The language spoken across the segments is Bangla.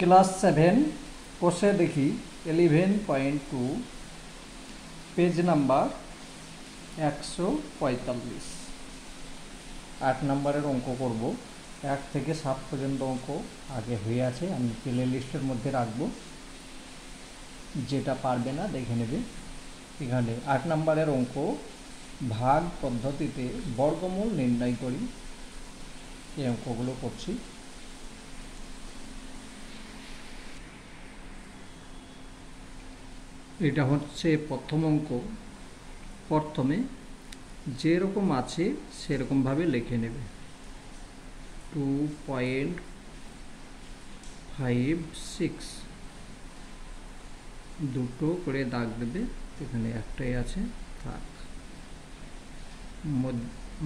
ক্লাস 7 কোষে দেখি 11.2 পেজ নাম্বার 145 8 নম্বরের অঙ্ক করব। 1 থেকে 7 পর্যন্ত অঙ্ক আগে হয়ে আছে, আমি প্লে লিস্টের মধ্যে রাখবো, যেটা পারবে না দেখে নেবে। এখানে 8 নম্বরের অঙ্ক, ভাগ পদ্ধতিতে বর্গমূল নির্ণয় করি, এই অঙ্কগুলো করছি। এটা হচ্ছে প্রথম অঙ্ক। প্রথমে যেরকম আছে সেরকমভাবে লিখে নেবে। 2.56 দুটো করে দাগ দেবে, এখানে একটাই আছে, থাক।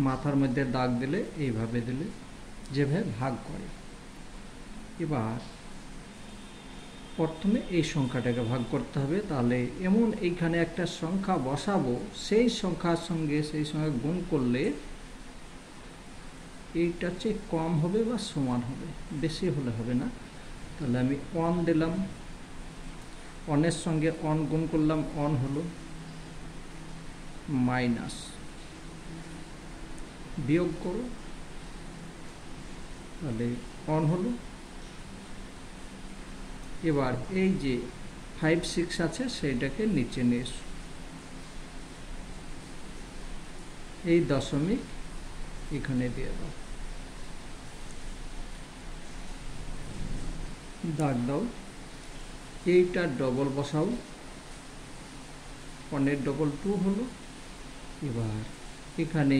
মাথার মধ্যে দাগ দিলে এইভাবে দিলে, যেভাবে ভাগ করে। এবার প্রথমে এই সংখ্যাটাকে ভাগ করতে হবে, তাহলে এমন এইখানে একটা সংখ্যা বসাবো, সেই সংখ্যার সঙ্গে সেই সঙ্গে গুণ করলে এইটা চেয়ে কম হবে বা সমান হবে, বেশি হলে হবে না। তাহলে আমি 1 দিলাম, 1 সঙ্গে 1 গুণ করলাম, 1 হলো, মাইনাস, বিয়োগ করো, তাহলে 1 হলো। এবার এই যে 5, 6 আছে সেইটাকে নিচে নিয়ে এসো, এই দশমিক এখানে দিয়ে দাও, দাগ দাও। এইটা ডবল বসাও, 1 ডবল 2 হলো। এবার এখানে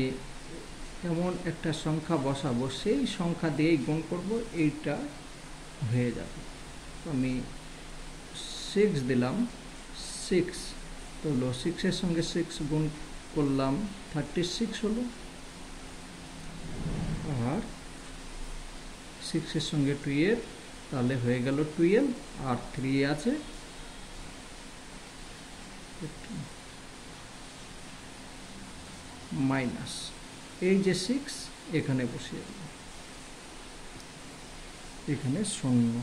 এমন একটা সংখ্যা বসাবো, সেই সংখ্যা দিয়েই গুণ করব, এইটা হয়ে যাবে। আমি 6 দিলাম, 6 তো হলো, 6-এর সঙ্গে 6 গুণ করলাম, 36 হলো। আর 6-এর সঙ্গে 12, তাহলে হয়ে গেল 12, আর 3 আছে, মাইনাস এই যে 6 এখানে বসিয়ে দেব, এখানে 0।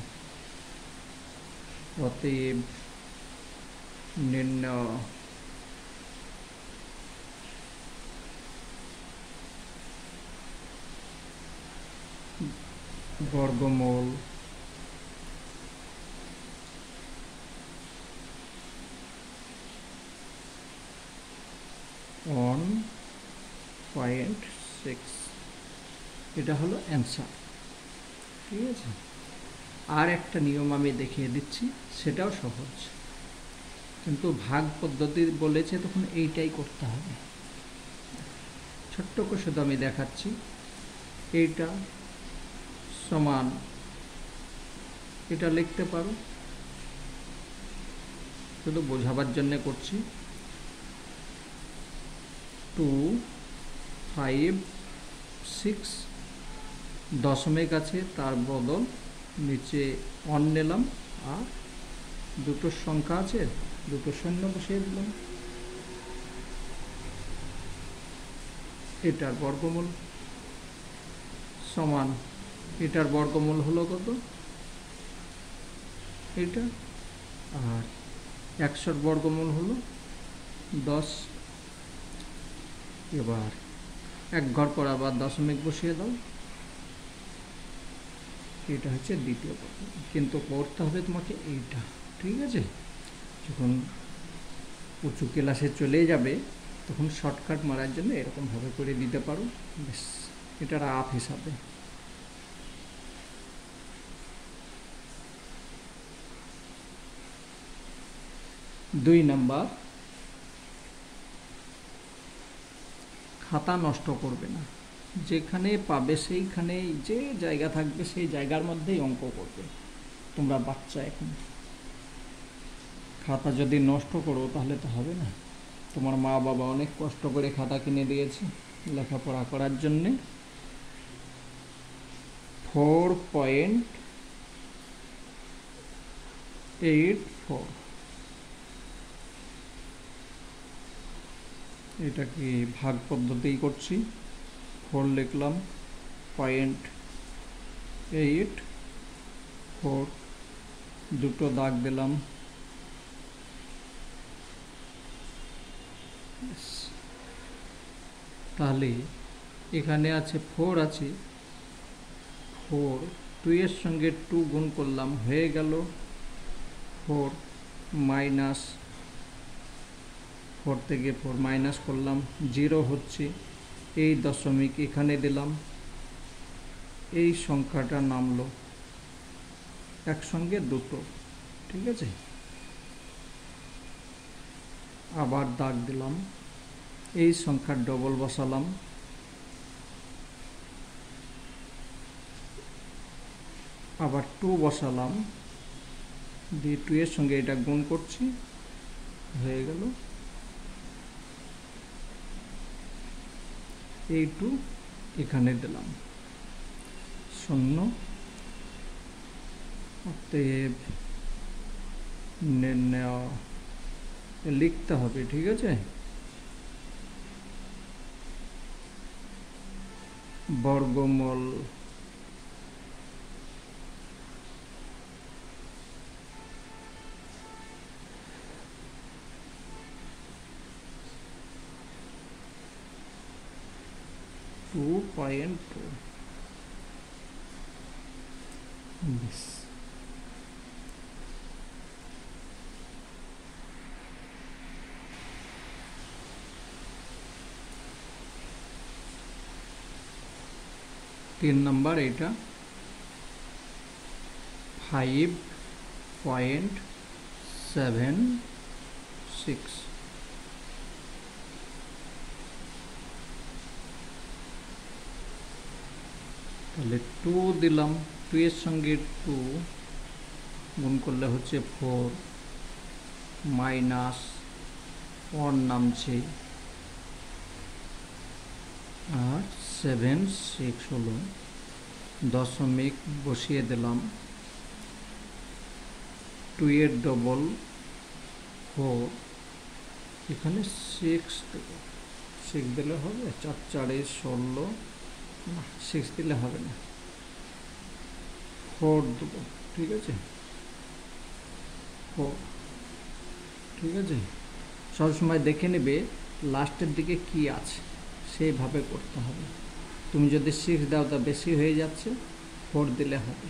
অতএব নির্ণয় বর্গমূল অন 0.6, এটা হলো অ্যান্সার। ঠিক আছে, আর একটা নিয়ম আমি দেখিয়ে দিচ্ছি, সেটাও সহজ, কিন্তু ভাগ পদ্ধতি বলেছে তখন এইটাই করতে হবে। ছোট্ট করে শুধু আমি দেখাচ্ছি, এইটা সমান, এটা লিখতে পারো, শুধু বোঝাবার জন্য করছি। 2.56 দশমিক আছে, তার বদল নিচে 1 নিলাম, আর দুটো সংখ্যা আছে, দুটো শূন্য বসিয়ে দিলাম। এটার বর্গমূল সমান, এটার বর্গমূল হলো কত, এটা, আর 100-র বর্গমূল হলো 10। এবার এক ঘর পর আবার দশমিক বসিয়ে দাও, এটা হচ্ছে দ্বিতীয় পদ্ধতি, কিন্তু করতে হবে তোমাকে এইটা। ঠিক আছে, যখন উঁচু ক্লাসে চলে যাবে তখন শর্টকাট মারার জন্য এরকমভাবে করে দিতে পারো, বেশ, এটা রাফ হিসাবে। দুই নাম্বার, খাতা নষ্ট করবে না, যেখানে পাবে সেইখানে, যে জায়গা থাকবে সেই জায়গার মধ্যেই অঙ্ক করবে। তোমরা বাচ্চা, এখন খাতা যদি নষ্ট করো তাহলে তো হবে না। তোমার মা বাবা অনেক কষ্ট করে খাতা কিনে দিয়েছে লেখাপড়া করার জন্যে। 4.84, এটাকে ভাগ পদ্ধতি করছি। 4 লিখলাম, 0.84 দুটো দাগ দিলাম। তাহলে এখানে আছে 4 আছে, 4 2 এর সঙ্গে 2 গুণ করলাম, হয়ে গেল 4 মাইনাস 4 থেকে 4 মাইনাস করলাম, 0 হচ্ছে। এই দশমিক এখানে দিলাম, এই সংখ্যাটা নামলো একসঙ্গে দুটো, ঠিক আছে। আবার দাগ দিলাম, এই সংখ্যার ডবল বসালাম, আবার 2 বসালাম, দিয়ে 2 এর সঙ্গে এটা গুণ করছি, হয়ে গেল। এই 2 এখানে দিলাম, 0। অতএব নির্ণয় লিখতে হবে, ঠিক আছে। বর্গমূল টু 3 নম্বর এটা 5.76। তাহলে 2 দিলাম, 2 এর সঙ্গে 2 গুণ করলে হচ্ছে 4 মাইনাস 1 নামছে, আর 7 6 হলো। দশমিক বসিয়ে দিলাম, 2 এর ডবল 4, এখানে 6 দেব, 6 দিলে হবে, 4 4 16, না 6 দিলে হবে না, 4 দেবো, ঠিক আছে, 4, ঠিক আছে। সবসময় দেখে নেবে লাস্টের দিকে কি আছে, সেইভাবে করতে হবে। তুমি যদি 6 দাও তা বেশি হয়ে যাচ্ছে, 4 দিলে হবে।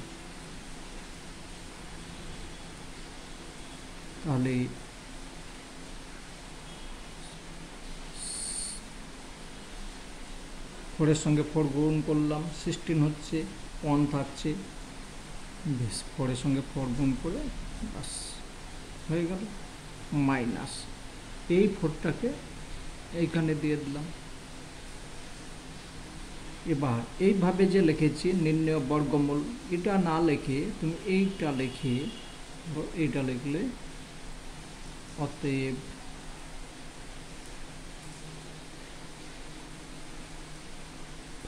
তাহলে 4 এর সঙ্গে 4 গুণ করলাম, 16 হচ্ছে, 1 থাকছে, বেশ 4 এর সঙ্গে 4 গুণ করে বাস হয়ে গেল। মাইনাস এই 4টাকে এইখানে দিয়ে দিলাম। এবার এইভাবে যে লিখেছি নির্ণয় বর্গমূল, এটা না লিখে তুমি এইটা লিখলে, অতএব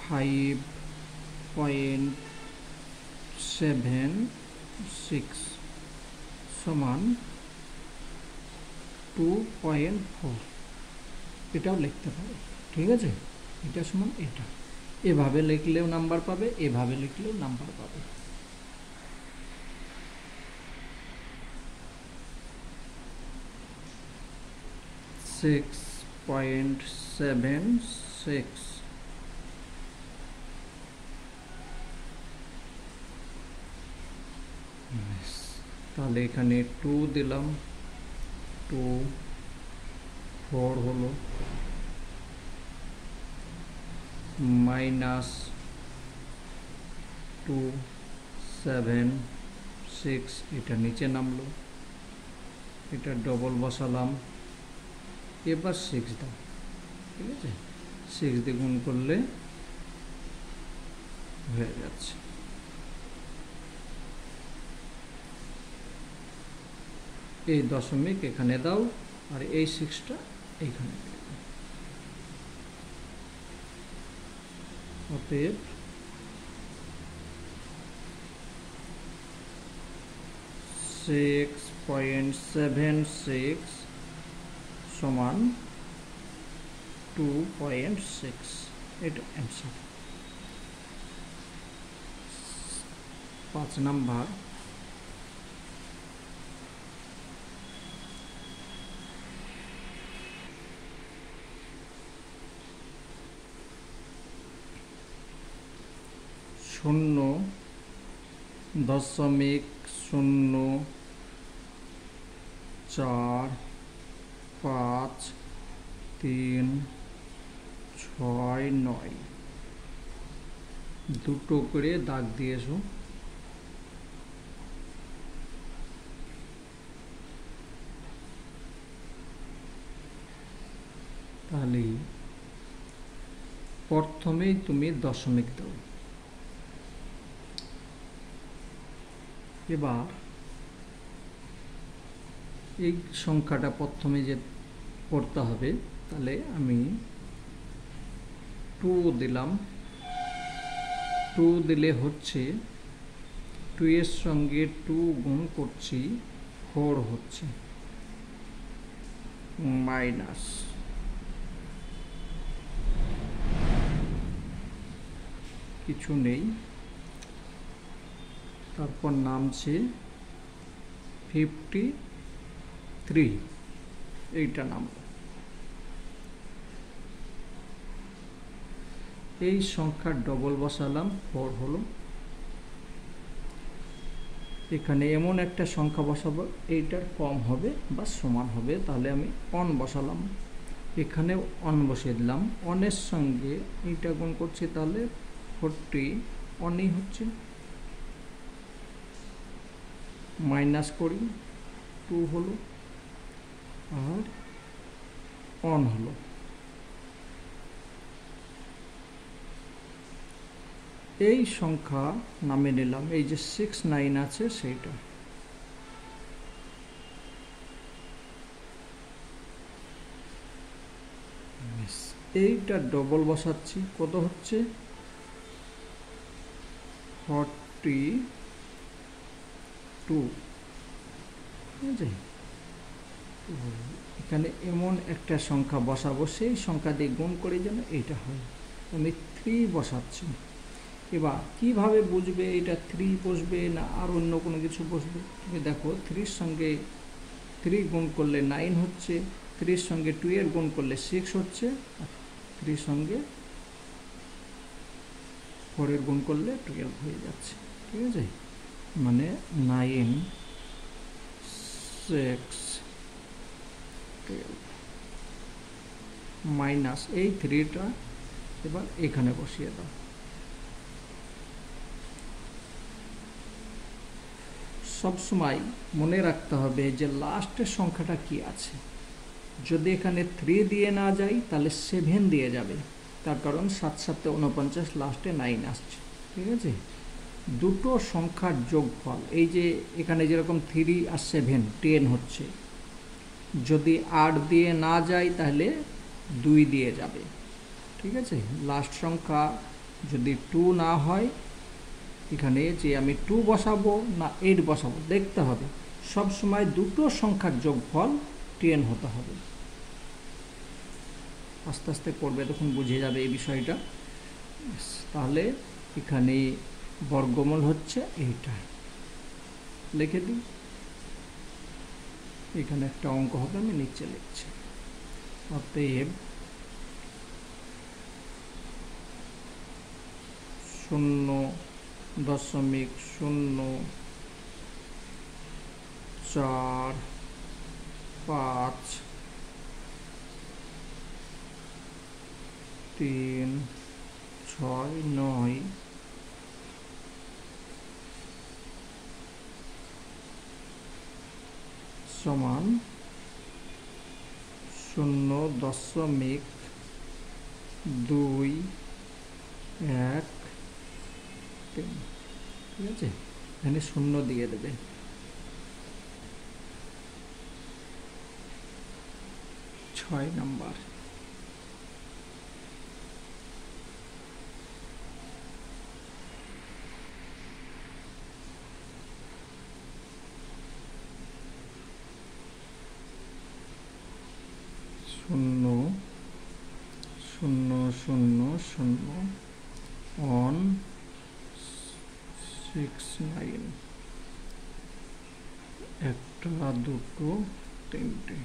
5.76 সমান 2.4, এটাও লিখতে পারো, ঠিক আছে। এটা সমান এটা, এভাবে লিখলেও নাম্বার পাবে, এভাবে লিখলেও নাম্বার পাবে। তাহলে এখানে 2 দিলাম, 2 4 হলো, মাইনাস 2 7 6, এটা নিচে নামলো, এটা ডবল বসালাম, এবার 6 দাও, ঠিক আছে। 6 দিয়ে গুণ করলে হয়ে যাচ্ছে। এই দশমিক এখানে দাও, আর এই 6টা এইখানে দাও। অতএব 6.76 সমান 2.6, এটা অ্যান্সার। 5 নাম্বার 0.045369 দুটো করে দাগ দিয়েছো। তাহলে প্রথমেই তুমি দশমিক দাও। এবার এই সংখ্যাটা প্রথমে যে পড়তে হবে, তাহলে আমি 2 দিলাম। 2 দিলে হচ্ছে 2 এর সঙ্গে 2 গুণ করছি, 4 হচ্ছে, মাইনাস কিছু নেই, তারপর নামছে 53, এইটা নামলো। এই সংখ্যার ডবল বসালাম, 4 হলো। এখানে এমন একটা সংখ্যা বসাবো এইটার কম হবে বা সমান হবে, তাহলে আমি 1 বসালাম। এখানে 1 বসিয়ে দিলাম। 1 এর সঙ্গে এইটা গুণ করছি, তাহলে 41ই হচ্ছে। মাইনাস করি, 2 হলো আর 1 হলো। এই সংখ্যা নামে নিলাম, এই যে 69 আছে সেইটা। এইটা ডবল বসাচ্ছি, কত হচ্ছে 42। এখানে এমন একটা সংখ্যা বসাবো, সেই সংখ্যা দিয়ে গুণ করে যেন এইটা হয়। আমি 3 বসাচ্ছি। এবার কিভাবে বুঝবে এটা 3 বসবে না আর অন্য কোনো কিছু বসবে? তুমি দেখো 3 সঙ্গে 3 গুণ করলে 9 হচ্ছে, 3 সঙ্গে 2 এর গুণ করলে 6 হচ্ছে, আর 3 সঙ্গে 4 এর গুণ করলে 12 হয়ে যাচ্ছে। ঠিক আছে, মানে 9 6 12 মাইনাস এই 3টা এবার এখানে বসিয়ে দাও। সবসময় মনে রাখতে হবে যে লাস্টের সংখ্যাটা কি আছে। যদি এখানে 3 দিয়ে না যাই তাহলে 7 দিয়ে যাবে, তার কারণ 7 7 49, লাস্টে 9 আসছে। ঠিক আছে, দুটো সংখ্যার যোগফল, এই যে এখানে যেরকম 3 আর 7 10 হচ্ছে, যদি 8 দিয়ে না যায় তাহলে 2 দিয়ে যাবে। ঠিক আছে, লাস্ট সংখ্যা যদি 2 না হয়, এখানে যে আমি 2 বসাবো না 8 বসাবো দেখতে হবে। সব সময় দুটো সংখ্যার যোগফল 10 হতে হবে। আস্তে আস্তে করবে, তখন বুঝে যাবে এই বিষয়টা। তাহলে এখানে বর্গমূল হচ্ছে এইটা, লিখে দিই। এখানে একটা অঙ্ক হবে, আমি নিচে লিখছি। অতএব 0.4369 সমান 0.213। ঠিক আছে, এখানে 0 দিয়ে দেবে। ছয় নাম্বার, শূন্য শূন্য শূন্য শূন্য 169, একটা দুটো তিনটে।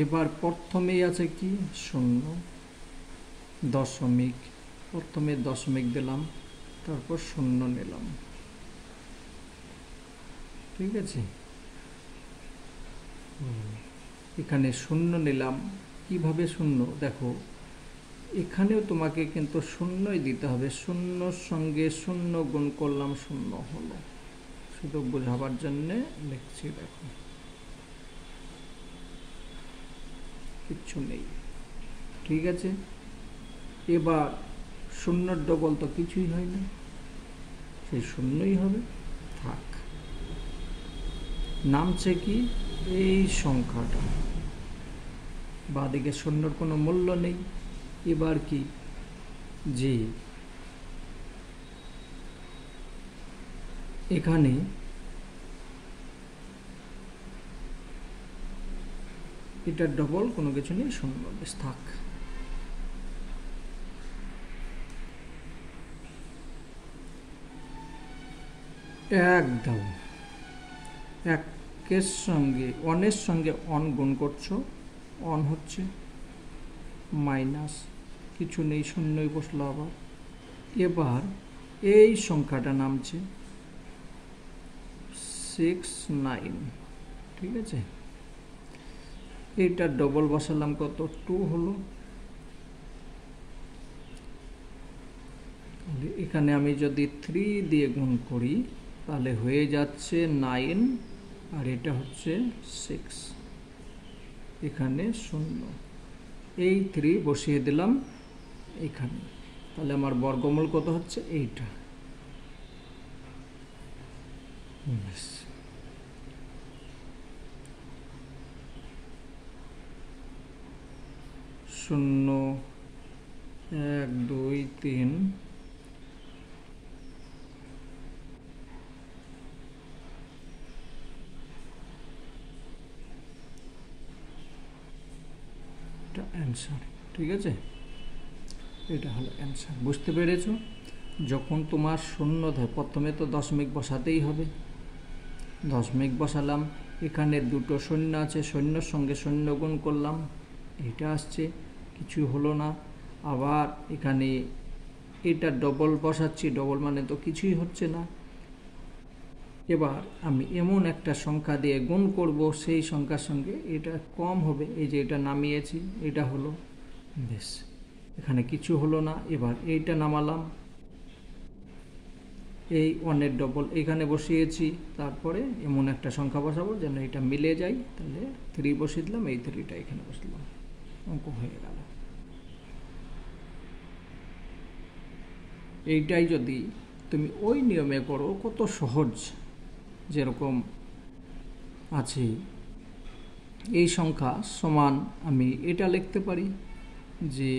এবার প্রথমেই আছে কি শূন্য, দশমিক, প্রথমে দশমিক দিলাম, তারপর শূন্য নিলাম, ঠিক আছে। এখানে শূন্য নিলাম, কিভাবে শূন্য দেখো, এখানেও তোমাকে কিন্তু শূন্যই দিতে হবে, শূন্যর সঙ্গে শূন্য গুণ করলাম, শূন্য হলো, শুধু বোঝাবার জন্যে লিখছি, দেখো কিচ্ছু নেই, ঠিক আছে। এবার শূন্যর ডবল তো কিছুই হয় না, সেই শূন্যই হবে, থাক। নামছে কি এই সংখ্যাটা, বাঁদিকে শূন্যর কোনো মূল্য নেই। এবার কি যে এখানে এটার ডবল কোনো কিছু নেই, শূন্য, বেশ থাক। এক দাও, একের সঙ্গে অনের সঙ্গে অন গুণ করছো, অন হচ্ছে মাইনাস, কিছু নেই, শূন্যই বসলো আবার। এবার এই সংখ্যাটা নামছে 69, ঠিক আছে। এইটা ডবল বসালাম, কত 2 হলো। এখানে আমি যদি 3 দিয়ে গুণ করি তাহলে হয়ে যাচ্ছে 9, আর এটা হচ্ছে 6, এখানে 0, এই 3 বসিয়ে দিলাম এখানে, তাহলে আমার বর্গমূল কত হচ্ছে এইটা। শূন্য, 1 2 3, এটা অ্যান্সার, ঠিক আছে। এটা হলো অ্যান্সার, বুঝতে পেরেছো। যখন তোমার শূন্য ধর, প্রথমে তো দশমিক বসাতেই হবে, দশমিক বসালাম, এখানে দুটো শূন্য আছে, শূন্যর সঙ্গে শূন্য গুণ করলাম, এটা আসছে, কিছু হলো না। আবার এখানে এটা ডবল বসাচ্ছি, ডবল মানে তো কিছুই হচ্ছে না। এবার আমি এমন একটা সংখ্যা দিয়ে গুণ করব, সেই সংখ্যার সঙ্গে এটা কম হবে, এই যে এটা নামিয়েছি, এটা হলো, বেশ, এখানে কিছু হলো না। এবার এইটা নামালাম, এই ওয়ানের ডবল এখানে বসিয়েছি, তারপরে এমন একটা সংখ্যা বসাবো যেন এটা মিলে যায়, তাহলে 3 বসিয়ে দিলাম, এই 3টা এখানে বসলাম, অঙ্ক হয়ে গেল। এইটাই যদি তুমি ওই নিয়মে করো, কত সহজ, যেরকম আছে এই সংখ্যা সমান, আমি এটা লিখতে পারি যে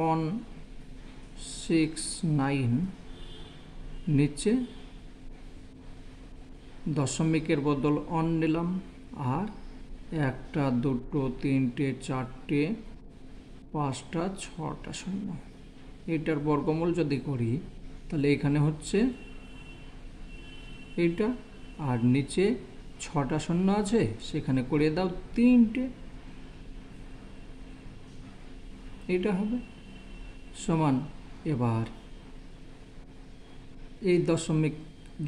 169, নিচে দশমিকের বদল অন নিলাম, আর 1টা 2টো 3টে 4টে 5টা 6টা শূন্য, এটার বর্গমূল যদি করি তাহলে এখানে হচ্ছে এইটা, আর নিচে 6টা শূন্য আছে, সেখানে করে দাও 3টে, এটা হবে সমান। এবার এই দশমিক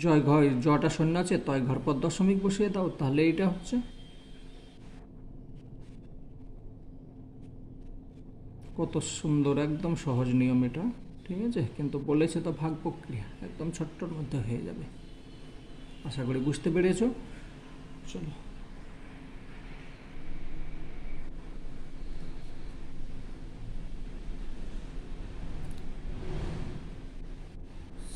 জয় ঘর, জটা শূন্য আছে, তয় ঘর পর দশমিক বসিয়ে দাও, তাহলে এটা হচ্ছে, কত সুন্দর, একদম সহজ নিয়ম এটা, ঠিক আছে। কিন্তু বলেছে তো ভাগ প্রক্রিয়া, একদম ছোট্টর মধ্যে হয়ে যাবে, আশা করি বুঝতে পেরেছো। চলো,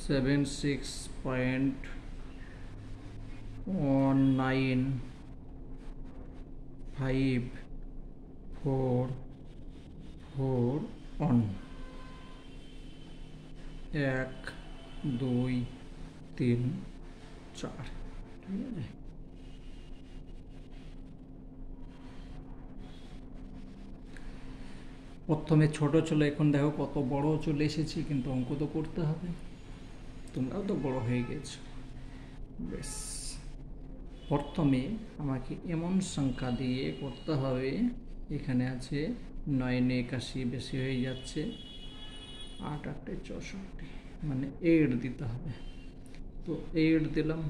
সেভেন 6.195441, 1 2 3 4, ঠিক আছে। প্রথমে ছোট ছিল, এখন দেখো কত বড় চলে এসেছি, কিন্তু অঙ্ক তো করতে হবে, তোমরাও তো বড় হয়ে গেছো। বেশ, প্রথমে আমাকে এমন সংখ্যা দিয়ে করতে হবে, এখানে আছে 9 81 বেশি হয়ে যাচ্ছে, 8 8 64, মানে 8 দিতে হবে। তো 8 দিলাম,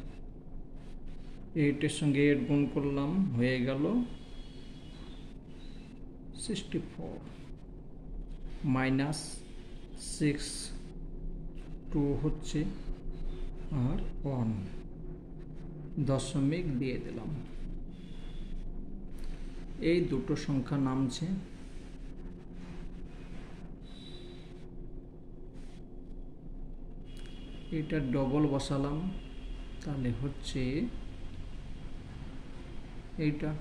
8-এর সঙ্গে 8 গুণ করলাম, হয়ে গেল 64 মাইনাস 6 2 হচ্ছে, আর 1 দশমিক দিয়ে দিলাম। এই দুটো সংখ্যা নামছে। এটা ডবল বসালাম, তাহলে হচ্ছে এইটা।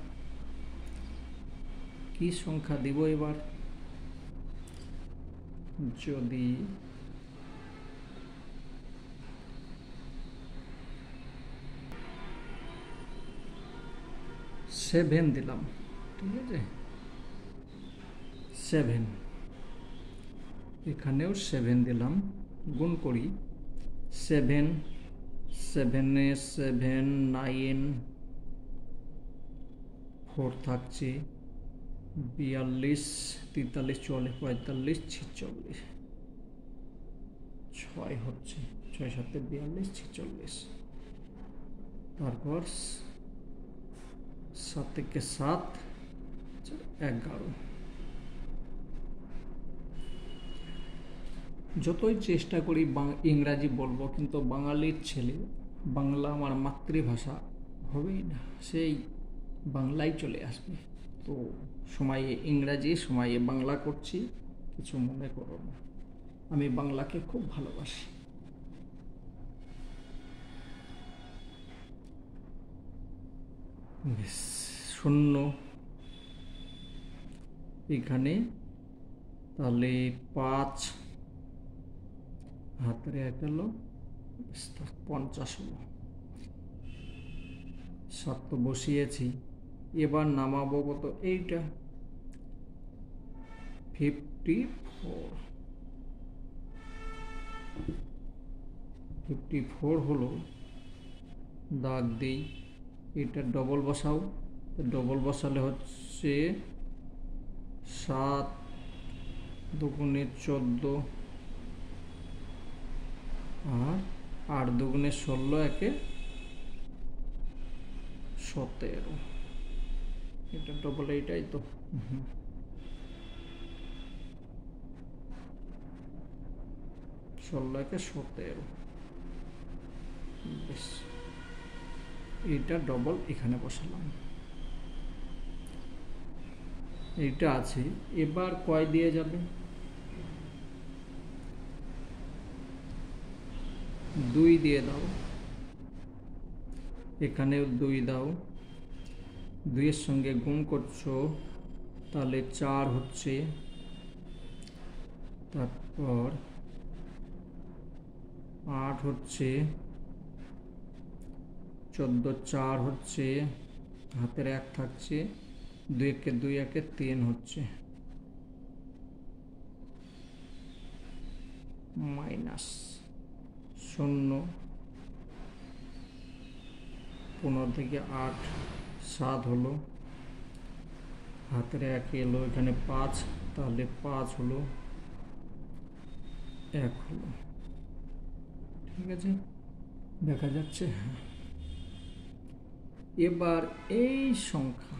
কি সংখ্যা দিব এবার? যদি 7 দিলাম, ঠিক আছে, 7, এখানেও 7 দিলাম, গুণ করি। 7 7 7 9 4 থাকছে, 42 43 44 45 46, 6 হচ্ছে, 6 7 42 46, তারপর 7 থেকে 7 11। যতই চেষ্টা করি ইংরাজি বলবো, কিন্তু বাঙালির ছেলে, বাংলা আমার মাতৃভাষা হবেই না, সেই বাংলায় চলে আসবে। তো সময়ে ইংরাজি, সময়ে বাংলা করছি, কিছু মনে করো না, আমি বাংলাকে খুব ভালোবাসি। বেশ, 0 এখানে, তাহলে 5 হাতের 1 এলো, 50 হলো। 7 তো বসিয়েছি, এবার নামাবো কত? এইটা 54 হলো। দাগ দিই, এটা ডবল বসাও, ডবল বসালে হচ্ছে 7 দুগুণে 14, আর 8 দুগুণে 16, একে 17। এটা ডবল, এইটাই তো। 16 একে 17। বেশ, এইটা ডবল এখানে বসালাম, এইটা আছে। এবার কয় দিয়ে যাবে? 2 দিয়ে দাও, এখানেও 2 দাও, 2 এর সঙ্গে গুণ করছো, তাহলে 4 হচ্ছে, তারপর 8 হচ্ছে, 14 4 হচ্ছে, হাতের 1 থাকছে, 2 একে 2 একে 3 হচ্ছে, মাইনাস 0, 15 থেকে 8 7 হলো, হাতের 1 এলো, এখানে 5, তাহলে 5 হলো, 1 হলো। ঠিক আছে, দেখা যাচ্ছে? হ্যাঁ। এবার এই সংখ্যা,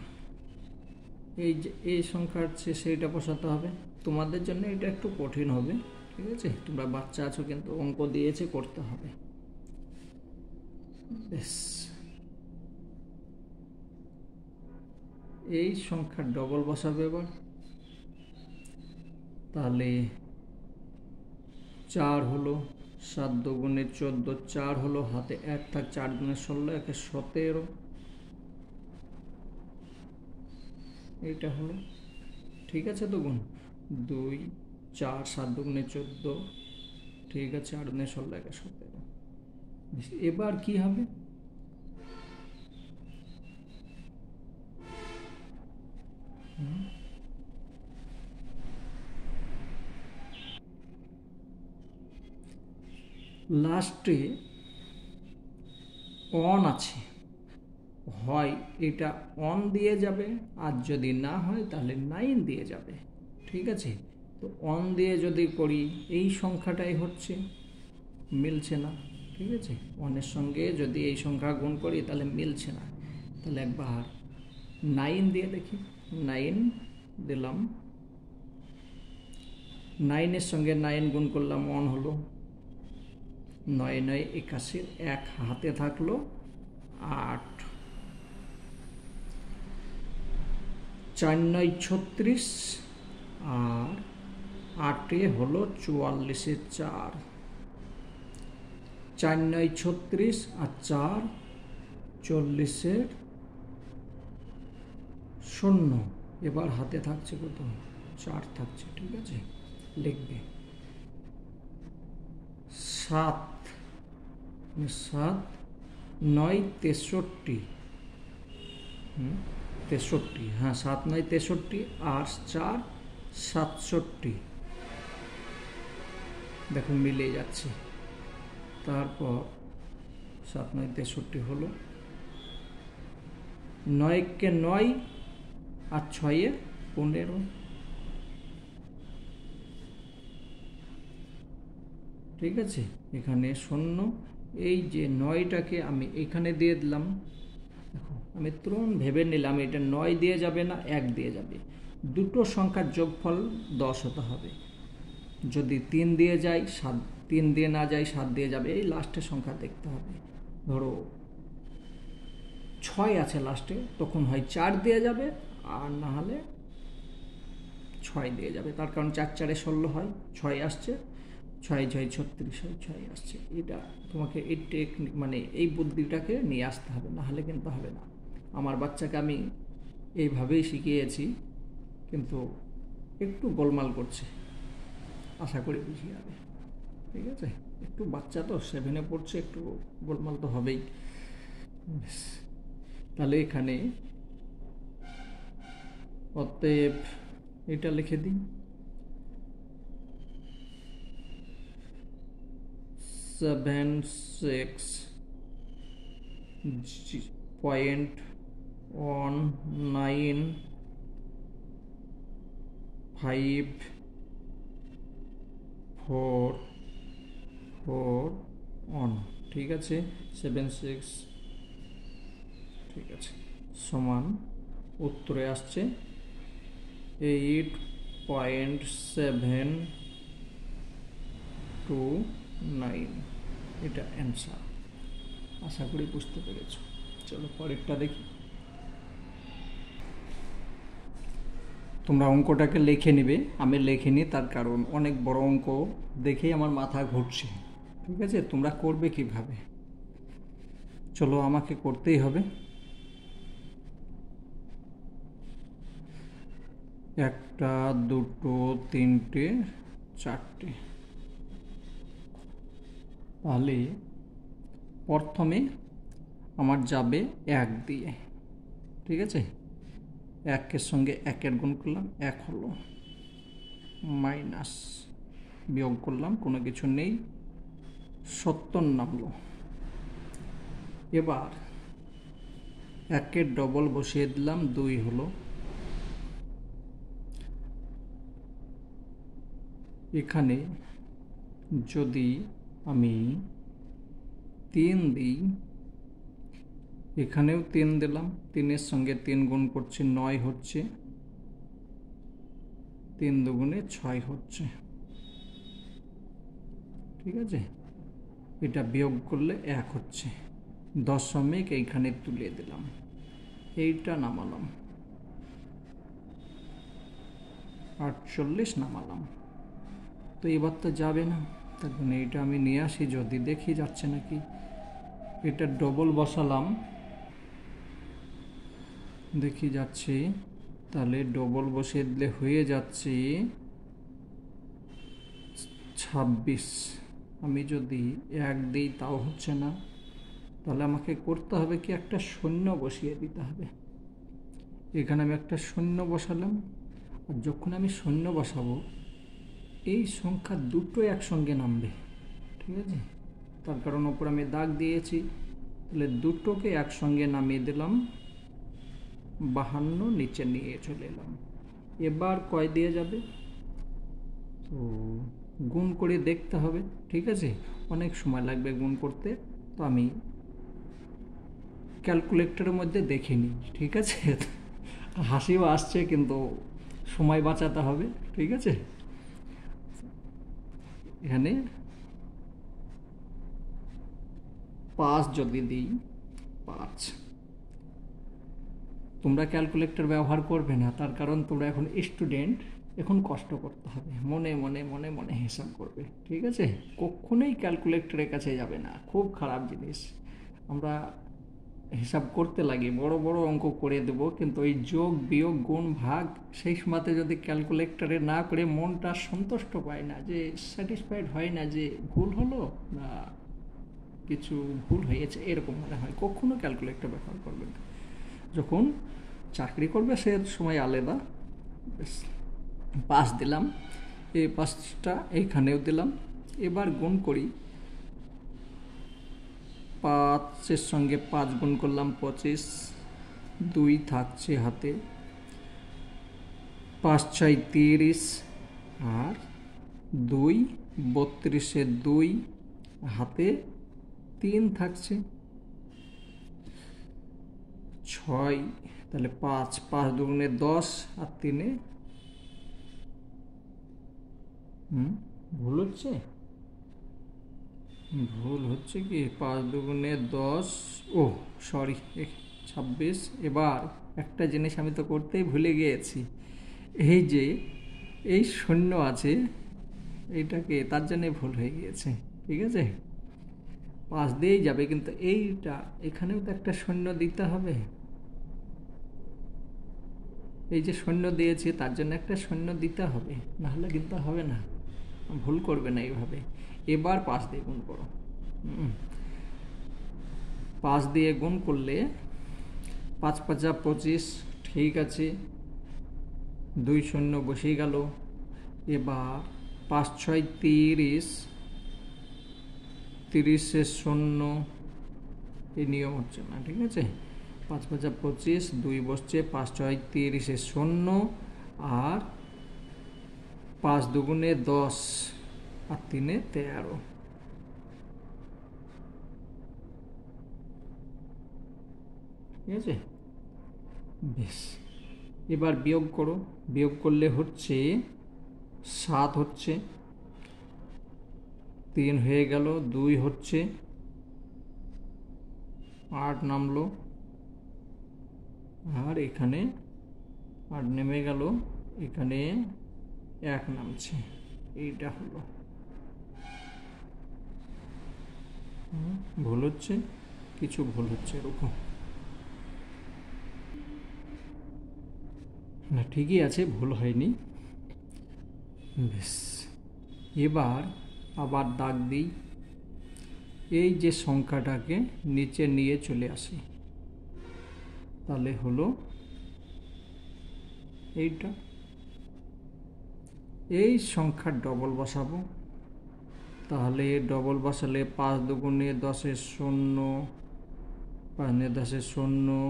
এই যে এই সংখ্যার সেইটা বসাতে হবে। তোমাদের জন্য এটা একটু কঠিন হবে, ঠিক আছে, তোমরা বাচ্চা আছো, কিন্তু অঙ্ক দিয়েছে, করতে হবে। বেশ, এই সংখ্যার ডবল বসাবে এবার, তাহলে 4 হলো, 7 দুগুণে 14, 4 হলো, হাতে 1 থাক, 4 দুগুণে 16, একে 17, এইটা হলো। ঠিক আছে, তো গুণ 2 4 7 দুগুণে 14, ঠিক আছে, 8 দুগুণে 16, একে 17। এবার কি হবে? লাস্টে অন আছে, হয় এটা অন দিয়ে যাবে, আর যদি না হয় তাহলে 9 দিয়ে যাবে। ঠিক আছে, তো অন দিয়ে যদি করি এই সংখ্যাটাই হচ্ছে, মিলছে না। ঠিক আছে, অনের সঙ্গে যদি এই সংখ্যা গুণ করি তাহলে মিলছে না, তাহলে একবার 9 দিয়ে দেখি। 9 দিলাম, 9-এর সঙ্গে 9 গুণ করলাম, 1 হলো। 9 9 81, 1 হাতে থাকলো 8, 4 9 36, আর 8 হলো 44-এ 4, 4 9 36 আর 4 40-এর 0। এবার হাতে থাকছে কত? 4 থাকছে। ঠিক আছে, লিখবে 7 7 9 63, 63, হ্যাঁ 7 9 63 আর 4 67, দেখো মিলে যাচ্ছে। তারপর 7 9 63 হলো, 9-কে 9 আর 6-এ 15। ঠিক আছে, এখানে 0, এই যে 9টাকে আমি এখানে দিয়ে দিলাম। দেখো আমি তুরন্ত ভেবে নিলাম এটা 9 দিয়ে যাবে না 1 দিয়ে যাবে। দুটো সংখ্যার যোগফল 10 হতে হবে। যদি 3 দিয়ে যায় 7, 3 দিয়ে না যায় 7 দিয়ে যাবে। এই লাস্টের সংখ্যা দেখতে হবে। ধরো 6 আছে লাস্টে, তখন হয় 4 দিয়ে যাবে, আর না হলে 6 দিয়ে যাবে। তার কারণ 4 4-এ 16 হয়, 6 আসছে, 6 6 36 হয়, 6 আসছে। এটা তোমাকে এই টেকনিক মানে এই বুদ্ধিটাকে নিয়ে আসতে হবে, না হলে কিন্তু হবে না। আমার বাচ্চাকে আমি এইভাবেই শিখিয়েছি, কিন্তু একটু গোলমাল করছে, আশা করি বুঝিয়ে যাবে। ঠিক আছে, একটু বাচ্চা তো 7-এ পড়ছে, একটু গোলমাল তো হবেই। তাহলে এখানে অতএব এটা লিখে দিই, 76.541। ঠিক আছে, 76, ঠিক আছে, সমান উত্তরে আসছে 8.729। এটা অ্যান্সার। আশা করি বুঝতে পেরেছ। চলো পরেরটা দেখি। তোমরা অঙ্কটাকে লিখে নিবে, আমি লিখিনি, তার কারণ অনেক বড় অঙ্ক দেখেই আমার মাথা ঘুরছে। ঠিক আছে, তোমরা করবে কিভাবে? চলো আমাকে করতেই হবে। একটা, দুটো, তিনটে, চারটে। তাহলে প্রথমে আমার যাবে 1 দিয়ে। ঠিক আছে, 1-এর সঙ্গে 1-এর গুণ করলাম, 1 হলো, মাইনাস বিয়োগ করলাম, কোনো কিছু নেই, 70 নামলো। এবার 1-এর ডবল বসিয়ে দিলাম, 2 হলো। এখানে যদি আমি 3 দিই, এখানেও 3 দিলাম, 3-এর সঙ্গে 3 গুণ করছি, 9 হচ্ছে, 3 দুগুণে 6 হচ্ছে। ঠিক আছে, এটা বিয়োগ করলে 1 হচ্ছে, দশমিক এইখানে তুলে দিলাম, এইটা নামালাম, 48 নামালাম। তো এবার তো যাবে না, তার জন্য এইটা আমি নিয়ে আসি, যদি দেখি যাচ্ছে নাকি। এটা ডবল বসালাম, দেখি যাচ্ছে, তাহলে ডবল বসিয়ে দিলে হয়ে যাচ্ছে 26। আমি যদি 1 দিই তাও হচ্ছে না, তাহলে আমাকে করতে হবে কি, একটা শূন্য বসিয়ে দিতে হবে। এখানে আমি একটা শূন্য বসালাম, আর যখন আমি শূন্য বসাবো এই সংখ্যা দুটো একসঙ্গে নামবে। ঠিক আছে, তার কারণ ওপর আমি দাগ দিয়েছি, তাহলে দুটোকে একসঙ্গে নামিয়ে দিলাম, 52 নিচে নিয়ে চলে এলাম। এবার কয় দিয়ে যাবে, তো গুণ করে দেখতে হবে, ঠিক আছে। অনেক সময় লাগবে গুণ করতে, তো আমি ক্যালকুলেটরের মধ্যে দেখে নিই, ঠিক আছে। হাসিও আসছে, কিন্তু সময় বাঁচাতে হবে, ঠিক আছে। এখানে 5 যদি দিই, 5, তোমরা ক্যালকুলেটর ব্যবহার করবে না, তার কারণ তোমরা এখন স্টুডেন্ট, এখন কষ্ট করতে হবে, মনে মনে মনে মনে হিসাব করবে, ঠিক আছে। কখনোই ক্যালকুলেটরের কাছে যাবে না, খুব খারাপ জিনিস। আমরা হিসাব করতে লাগি, বড় বড় অঙ্ক করে দেব, কিন্তু ওই যোগ বিয়োগ গুণ ভাগ সেই সময়তে যদি ক্যালকুলেটরে না করে মনটা সন্তুষ্ট পায় না, যে স্যাটিসফাইড হয় না, যে ভুল হলো না কিছু ভুল হয়েছে এরকম মনে হয়। কখনো ক্যালকুলেটর ব্যবহার করবে না। যখন চাকরি করবে সে সময় আলাদা। 5 দিলাম, এই 5টা এইখানেও দিলাম। এবার গুণ করি, 5-এর সঙ্গে 5 গুণ করলাম 25, 2 থাকছে হাতে, 5 6 30, আর 2 32-এ 2 হাতে 3 থাকছে, 6, তাহলে 5 5 দুগুণে 10 আর 3-এ ভুল হচ্ছে, কি 5 দুগুণে 10, ও সরি 26। এবার একটা জিনিস আমি তো করতেই ভুলে গিয়েছি, এই যে এই শূন্য আছে এইটাকে, তার জন্যে ভুল হয়ে গিয়েছে, ঠিক আছে। 5 দিয়েই যাবে, কিন্তু এইটা এখানেও তো একটা শূন্য দিতে হবে। এই যে শূন্য দিয়েছি তার জন্য একটা শূন্য দিতে হবে, নাহলে কিন্তু হবে না, ভুল করবে না এইভাবে। এবার 5 দিয়ে গুণ করো, 5 দিয়ে গুণ করলে 5 5 25, ঠিক আছে, 2 শূন্য বসেই গেল। এবার 5 6 30, 30-এ 0, এই নিয়ম হচ্ছে না, ঠিক আছে। 5 5 25, 2 বসছে, 5 6 30-এ 0, আর 5 দুগুণে 10 আর 3-এ 13, ঠিক আছে। বেশ, এবার বিয়োগ করো, বিয়োগ করলে হচ্ছে 7 হচ্ছে, 3 হয়ে গেল, 2 হচ্ছে, 8 নামলো, আর এখানে 8 নেমে গেল, এখানে 1 নামছে, এইটা হলো। ভুল হচ্ছে, কিছু ভুল হচ্ছে এরকম না, ঠিকই আছে, ভুল হয়নি। বেশ, এবার আবার দাগ দিই, এই যে সংখ্যাটাকে নিচে নিয়ে চলে আসি, তাহলে হলো এইটা। এই সংখ্যার ডবল বসাবো, তাহলে ডবল বসালে 5 দুগুণে 10-এ 0, 5 10-এ 0,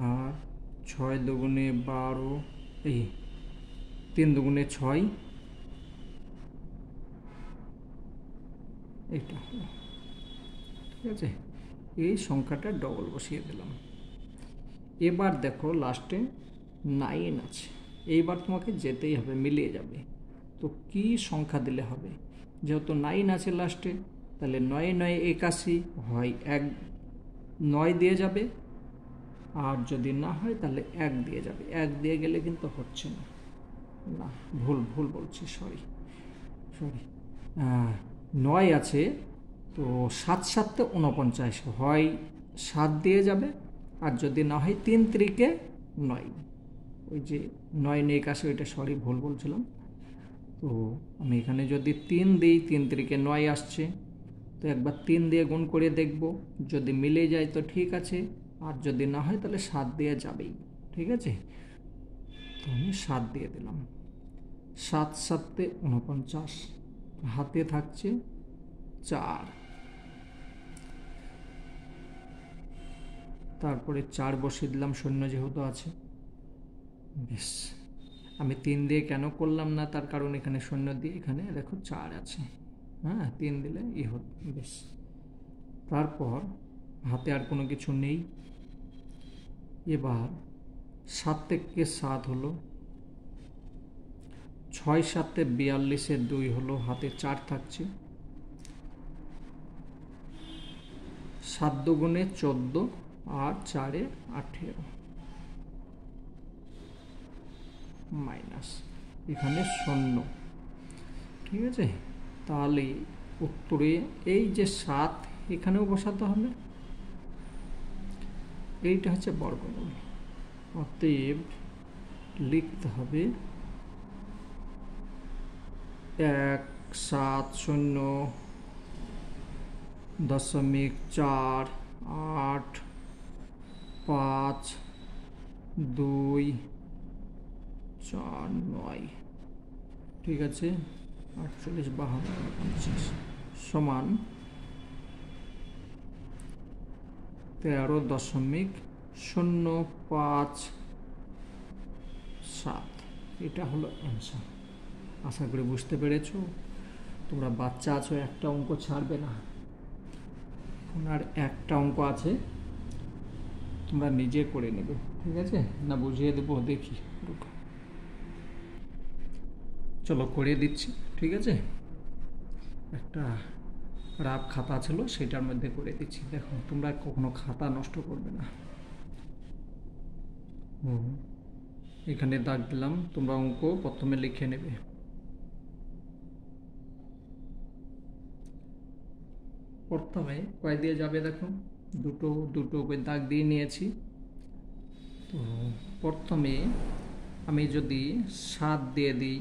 আর 6 দুগুণে 12, এই 3 দুগুণে 6, এইটা হলো, ঠিক আছে। এই সংখ্যাটা ডবল বসিয়ে দিলাম। এবার দেখো লাস্টে 9 আছে, এইবার তোমাকে যেতেই হবে, মিলিয়ে যাবে। তো কি সংখ্যা দিলে হবে, যেহেতু 9 আছে লাস্টে, তাহলে 9 9 81, হয় 9 দিয়ে যাবে, আর যদি না হয় তাহলে 1 দিয়ে যাবে। 1 দিয়ে গেলে কিন্তু হচ্ছে না, না ভুল বলছি, সরি 9 আছে, তো 7 7 49, হয় 7 দিয়ে যাবে, আর যদি না হয় 3 3-এ 9, ওই যে 9 9 81, ওইটা সরি ভুল বলছিলাম। তো আমি এখানে যদি 3 দিই, 3 3-এ 9 আসছে, তো একবার 3 দিয়ে গুণ করে দেখব, যদি মিলে যায় তো ঠিক আছে, আর যদি না হয় তাহলে 7 দিয়ে যাবেই, ঠিক আছে। তো আমি 7 দিয়ে দিলাম, 7 7 49, হাতে থাকছে 4। তারপরে 4 বসিয়ে দিলাম, শূন্য যেহেতু আছে। বেশ, আমি 3 দিয়ে কেন করলাম না তার কারণ এখানে শূন্য দিয়ে এখানে দেখো 4 আছে, হ্যাঁ 3 দিলে হতো। বেশ, তারপর হাতে আর কোনো কিছু নেই। এবার 7 থেকে 7 হলো, 6 7 42 2 হলো, হাতে 4 থাকছে। 7 দুগুণে 14 আর 4 18 মাইনাস এখানে শূন্য। ঠিক আছে, তাহলে উত্তরে এই যে 7 এখানেও বসাতে হবে, এইটা হচ্ছে বর্গমূল। অতএব লিখতে হবে 170.48529। ঠিক আছে, 48 52 50 সমান 13.057। এটা হলো অ্যান্সার। আশা করি বুঝতে পেরেছো। তোমরা বাচ্চা আছো, একটা অঙ্ক ছাড়বে না। আর একটা অঙ্ক আছে, তোমরা নিজে করে নেবে, ঠিক আছে না? বুঝিয়ে দেবো, দেখি দুটো। চলো করে দিচ্ছি, ঠিক আছে? একটা রাফ খাতা ছিল, সেটার মধ্যে করে দিচ্ছি। দেখো, তোমরা কখনো খাতা নষ্ট করবে না। এখানে দাগ দিলাম, তোমরা অঙ্ক প্রথমে লিখে নেবে। প্রথমে কয় দিয়ে যাবে দেখো, দুটো দুটো করে দাগ দিয়ে নিয়েছি। তো প্রথমে আমি যদি 7 দিয়ে দিই,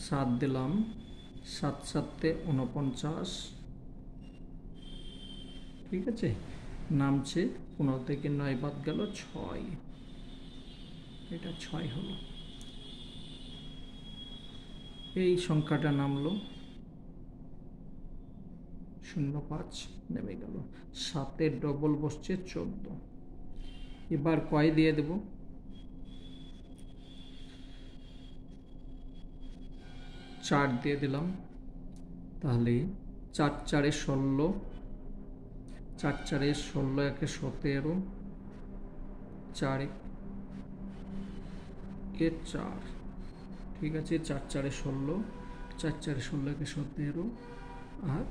7 দিলাম, 7 7 49। ঠিক আছে, নামছে 15 থেকে 9 বাদ গেল 6, এটা 6 হলো। এই সংখ্যাটা নামলো 05 নেমে গেল। 7 ডবল বসছে 14। এবার কয় দিয়ে দেব, 4 দিয়ে দিলাম। তাহলে 4 4 16, 4 4 16 একে 17, 4 কে 4। ঠিক আছে, 4 4 16, 4 4 16 একে 17 আর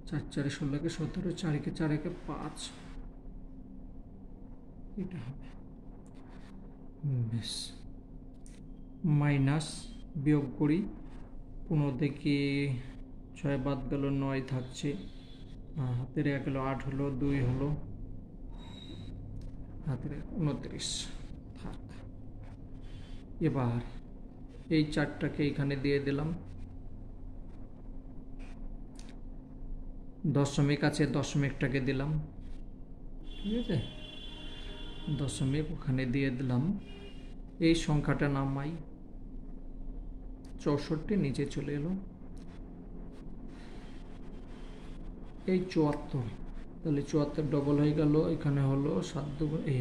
4 4 16 কে 17, 4 কে 4 একে 5, এটা হবে। বেশ, মাইনাস বিয়োগ করি, 15 থেকে 6 বাদ গেল 9 থাকছে, হাতের 1 হলো 8 হলো, 2 হলো, হাতের 29 থাক। এবার এই 4টাকে এখানে দিয়ে দিলাম, দশমিক আছে, দশমিকটাকে দিলাম। ঠিক আছে, দশমিক ওখানে দিয়ে দিলাম। এই সংখ্যাটা নামাই, 64 নিচে চলে এলো। এই 74, তাহলে 74 ডবল হয়ে গেল, এখানে হলো 7 দুগুণে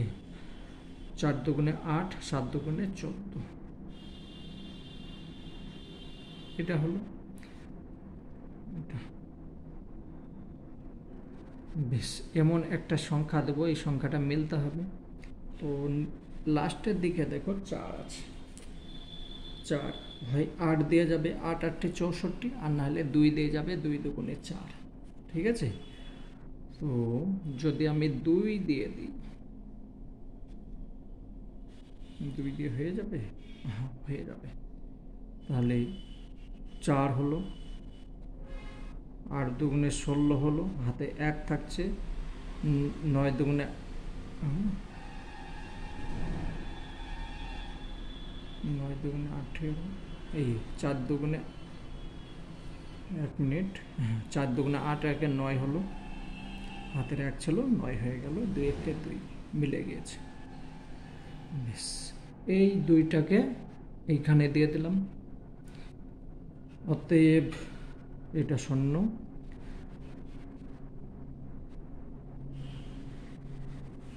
4 দুগুণে 8, 7 দুগুণে 14, এটা হলো। বেশ, এমন একটা সংখ্যা দেবো, এই সংখ্যাটা মিলতে হবে। তো লাস্টের দিকে দেখো 4 আছে, 4 হয় 8 দিয়ে যাবে, 8 8 64, আর নাহলে 2 দিয়ে যাবে, 2 দুগুণে 4। ঠিক আছে, তো যদি আমি 2 দিয়ে দিই, 2 দিয়ে হয়ে যাবে, হ্যাঁ হয়ে যাবে। তাহলে 4 হলো, 8 দুগুণে 16 হলো, হাতে 1 থাকছে, 9 দুগুণে 9 দুগুণে 18, এই 4 দুগুণে 1 মিনিট, 4 দুগুণে 8, 1 9 হলো, হাতের 1 ছিল, 9 হয়ে গেল, 2 1 2 মিলে গিয়েছে। বেশ, এই 2টাকে এইখানে দিয়ে দিলাম। অতএব এটা 0,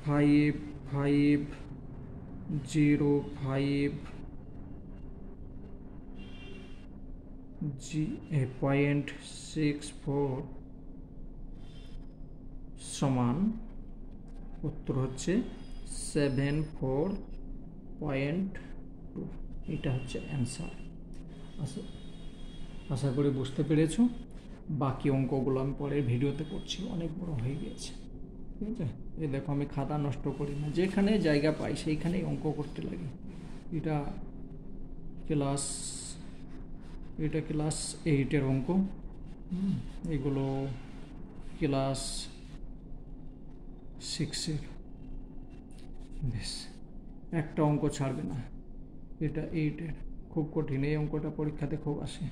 5505.64 সমান উত্তর হচ্ছে 74.2। এটা হচ্ছে অ্যান্সার। আশা করি বুঝতে পেরেছো। বাকি অঙ্কগুলো আমি পরের ভিডিওতে করছি, অনেক বড় হয়ে গিয়েছে। ঠিক আছে, এই দেখো আমি খাতা নষ্ট করি না, যেখানে জায়গা পাই সেইখানেই অঙ্ক করতে লাগি। এটা ক্লাস 8-এর অঙ্ক, এগুলো ক্লাস 6-এর। বেশ, একটা অঙ্ক ছাড়বে না, এটা 8-এর, খুব কঠিন এই অঙ্কটা, পরীক্ষাতে খুব আসে।